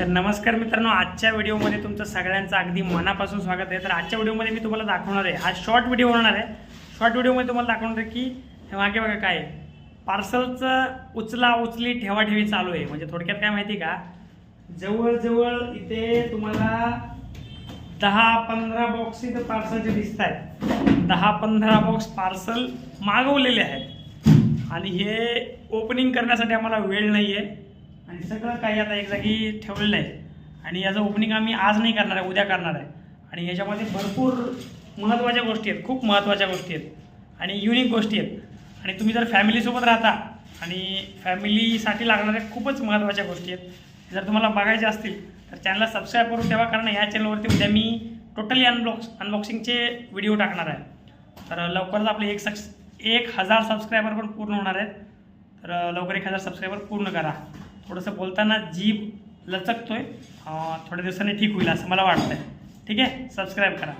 तर नमस्कार मित्रांनो, आजच्या व्हिडिओमध्ये तुमचं सगळ्यांचं अगदी मनापासून स्वागत आहे। तर आजच्या व्हिडिओमध्ये मी तुम्हाला दाखवणार आहे, आज शॉर्ट व्हिडिओ होणार आहे। शॉर्ट व्हिडिओमध्ये तुम्हाला दाखवणार आहे की हे मागे बघा काय आहे, पार्सलचं उचला उचली ठेवा ठेवी चालू आहे। म्हणजे थोडक्यात काय माहिती का, जवळजवळ इथे तुम्हाला 10-15 बॉक्स इथं पार्सलचे दिसत आहेत। 10-15 बॉक्स पार्सल मागवलेले आहेत आणि हे ओपनिंग करण्यासाठी आम्हाला वेळ नाही आहे आणि सगळं काही आता एक जागी ठेवलेलं आहे आणि याचं ओपनिंग आम्ही आज नाही करणार आहे, उद्या करणार आहे। आणि याच्यामध्ये भरपूर महत्त्वाच्या गोष्टी आहेत, खूप महत्त्वाच्या गोष्टी आहेत आणि युनिक गोष्टी आहेत। आणि तुम्ही जर फॅमिलीसोबत राहता आणि फॅमिलीसाठी लागणाऱ्या खूपच महत्त्वाच्या गोष्टी आहेत, जर तुम्हाला बघायच्या असतील तर चॅनलला सबस्क्राईब करून ठेवा, कारण या चॅनलवरती उद्या मी टोटली अनबॉक्सिंगचे व्हिडिओ टाकणार आहे। तर लवकरच आपले 1000 सबस्क्रायबर पण पूर्ण होणार आहेत। तर लवकर 1000 सबस्क्रायबर पूर्ण करा। थोडंसं बोलताना जीभ लचकतोय, थोड्या दिवसांनी ठीक होईल असं मला वाटतं आहे। ठीक आहे, सबस्क्राईब करा।